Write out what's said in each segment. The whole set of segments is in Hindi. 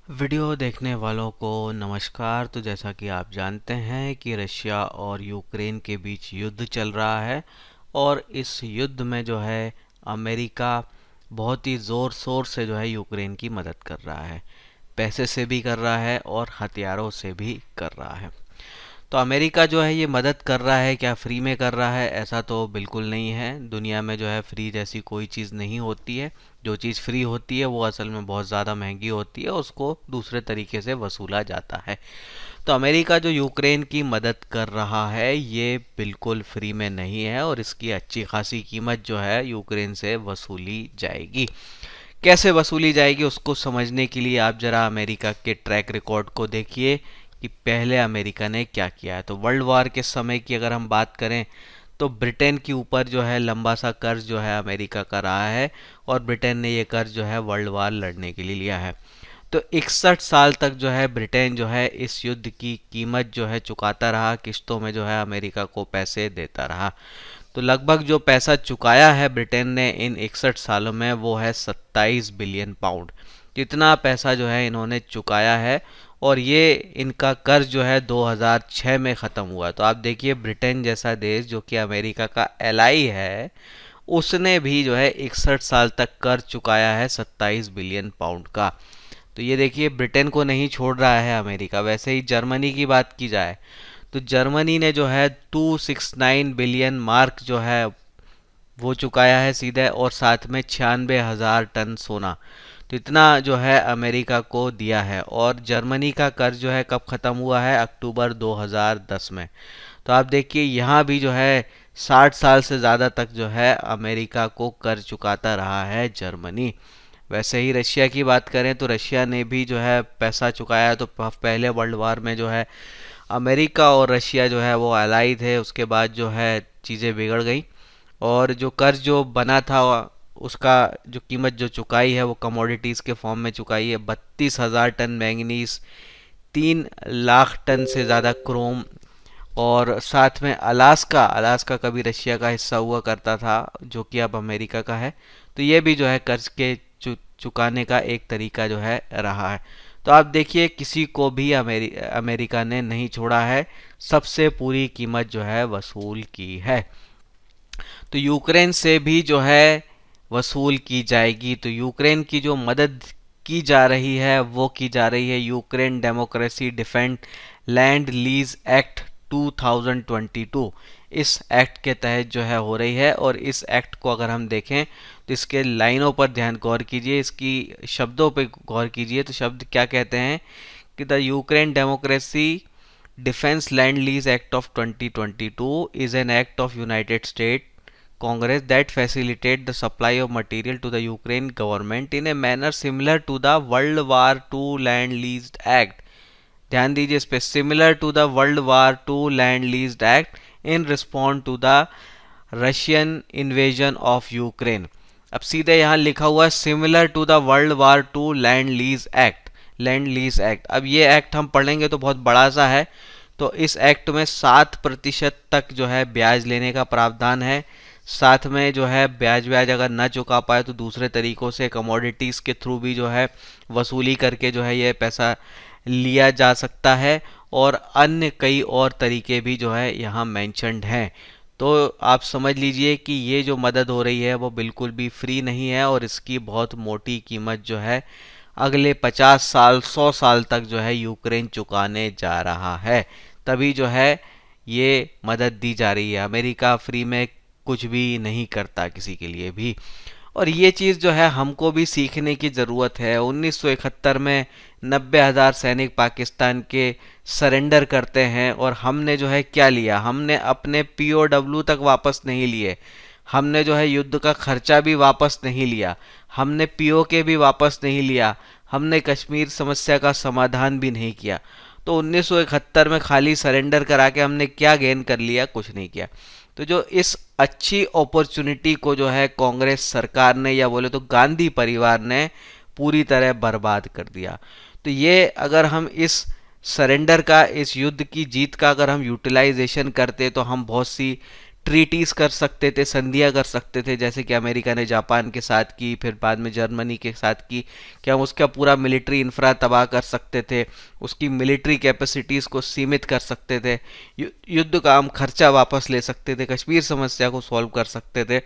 वीडियो देखने वालों को नमस्कार। तो जैसा कि आप जानते हैं कि रशिया और यूक्रेन के बीच युद्ध चल रहा है और इस युद्ध में जो है अमेरिका बहुत ही ज़ोर शोर से जो है यूक्रेन की मदद कर रहा है। पैसे से भी कर रहा है और हथियारों से भी कर रहा है। तो अमेरिका जो है ये मदद कर रहा है, क्या फ्री में कर रहा है? ऐसा तो बिल्कुल नहीं है। दुनिया में जो है फ्री जैसी कोई चीज़ नहीं होती है। जो चीज़ फ्री होती है वो असल में बहुत ज़्यादा महंगी होती है, उसको दूसरे तरीके से वसूला जाता है। तो अमेरिका जो यूक्रेन की मदद कर रहा है ये बिल्कुल फ्री में नहीं है और इसकी अच्छी खासी कीमत जो है यूक्रेन से वसूली जाएगी। कैसे वसूली जाएगी उसको समझने के लिए आप ज़रा अमेरिका के ट्रैक रिकॉर्ड को देखिए कि पहले अमेरिका ने क्या किया है। तो वर्ल्ड वार के समय की अगर हम बात करें तो ब्रिटेन के ऊपर जो है लंबा सा कर्ज जो है अमेरिका का रहा है और ब्रिटेन ने ये कर्ज जो है वर्ल्ड वार लड़ने के लिए लिया है। तो 61 साल तक जो है ब्रिटेन जो है इस युद्ध की कीमत जो है चुकाता रहा, किस्तों में जो है अमेरिका को पैसे देता रहा। तो लगभग जो पैसा चुकाया है ब्रिटेन ने इन 61 सालों में वो है 27 बिलियन पाउंड। जितना पैसा जो है इन्होंने चुकाया है और ये इनका कर्ज जो है 2006 में ख़त्म हुआ। तो आप देखिए ब्रिटेन जैसा देश जो कि अमेरिका का एलाई है उसने भी जो है 61 साल तक कर्ज चुकाया है 27 बिलियन पाउंड का। तो ये देखिए ब्रिटेन को नहीं छोड़ रहा है अमेरिका। वैसे ही जर्मनी की बात की जाए तो जर्मनी ने जो है 269 बिलियन मार्क जो है वो चुकाया है सीधे और साथ में 96,000 टन सोना। तो इतना जो है अमेरिका को दिया है और जर्मनी का कर्ज जो है कब ख़त्म हुआ है? अक्टूबर 2010 में। तो आप देखिए यहाँ भी जो है 60 साल से ज़्यादा तक जो है अमेरिका को कर्ज चुकाता रहा है जर्मनी। वैसे ही रशिया की बात करें तो रशिया ने भी जो है पैसा चुकाया है। तो पहले वर्ल्ड वार में जो है अमेरिका और रशिया जो है वो अलाई थे, उसके बाद जो है चीज़ें बिगड़ गई और जो कर्ज जो बना था उसका जो कीमत जो चुकाई है वो कमोडिटीज़ के फॉर्म में चुकाई है। 32,000 टन मैंगनीज, 3 लाख टन से ज़्यादा क्रोम और साथ में अलास्का अलास्का कभी रशिया का हिस्सा हुआ करता था जो कि अब अमेरिका का है। तो ये भी जो है कर्ज के चुकाने का एक तरीका जो है रहा है। तो आप देखिए किसी को भी अमेरिका ने नहीं छोड़ा है, सबसे पूरी कीमत जो है वसूल की है। तो यूक्रेन से भी जो है वसूल की जाएगी। तो यूक्रेन की जो मदद की जा रही है वो की जा रही है Ukraine democracy defend land lease act 2022। इस एक्ट के तहत जो है हो रही है और इस एक्ट को अगर हम देखें तो इसके लाइनों पर ध्यान गौर कीजिए, इसकी शब्दों पर गौर कीजिए। तो शब्द क्या कहते हैं कि the Ukraine democracy defence land lease act of 2022 is an act of United States Congress that facilitate the supply of material to the Ukraine government in a manner similar to the World War II Land Lease Act। ध्यान दीजिए इस पे, similar to the world war two land leased act in respond to the Russian invasion of Ukraine. अब सीधे यहाँ लिखा हुआ है similar to the world war two land lease act, land lease act. अब ये एक्ट हम पढ़ेंगे तो बहुत बड़ा सा है। तो इस एक्ट में 7% तक जो है ब्याज लेने का प्रावधान है। साथ में जो है ब्याज अगर ना चुका पाए तो दूसरे तरीकों से कमोडिटीज़ के थ्रू भी जो है वसूली करके जो है ये पैसा लिया जा सकता है और अन्य कई और तरीके भी जो है यहाँ मेंशन्ड हैं। तो आप समझ लीजिए कि ये जो मदद हो रही है वो बिल्कुल भी फ्री नहीं है और इसकी बहुत मोटी कीमत जो है अगले 50 साल 100 साल तक जो है यूक्रेन चुकाने जा रहा है। तभी जो है ये मदद दी जा रही है। अमेरिका फ्री में कुछ भी नहीं करता किसी के लिए भी। और ये चीज़ जो है हमको भी सीखने की ज़रूरत है। 1971 में 90,000 सैनिक पाकिस्तान के सरेंडर करते हैं और हमने जो है क्या लिया? हमने अपने POW तक वापस नहीं लिए, हमने जो है युद्ध का खर्चा भी वापस नहीं लिया, हमने POK भी वापस नहीं लिया, हमने कश्मीर समस्या का समाधान भी नहीं किया। तो 1971 में खाली सरेंडर करा के हमने क्या गेन कर लिया? कुछ नहीं किया। तो जो इस अच्छी अपॉर्चुनिटी को जो है कांग्रेस सरकार ने या बोले तो गांधी परिवार ने पूरी तरह बर्बाद कर दिया। तो ये अगर हम इस सरेंडर का, इस युद्ध की जीत का अगर हम यूटिलाइजेशन करते तो हम बहुत सी ट्रीटीज कर सकते थे, संधियां कर सकते थे, जैसे कि अमेरिका ने जापान के साथ की, फिर बाद में जर्मनी के साथ की, क्या हम उसका पूरा मिलिट्री इंफ्रा तबाह कर सकते थे, उसकी मिलिट्री कैपेसिटीज़ को सीमित कर सकते थे, युद्ध का हम खर्चा वापस ले सकते थे, कश्मीर समस्या को सॉल्व कर सकते थे,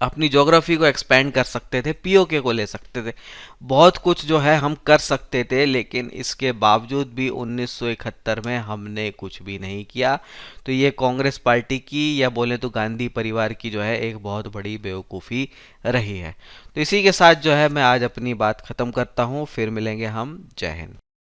अपनी ज्योग्राफी को एक्सपेंड कर सकते थे, पीओके को ले सकते थे, बहुत कुछ जो है हम कर सकते थे। लेकिन इसके बावजूद भी 1971 में हमने कुछ भी नहीं किया। तो ये कांग्रेस पार्टी की, या बोले तो गांधी परिवार की जो है एक बहुत बड़ी बेवकूफ़ी रही है। तो इसी के साथ जो है मैं आज अपनी बात ख़त्म करता हूँ। फिर मिलेंगे हम। जय हिंद।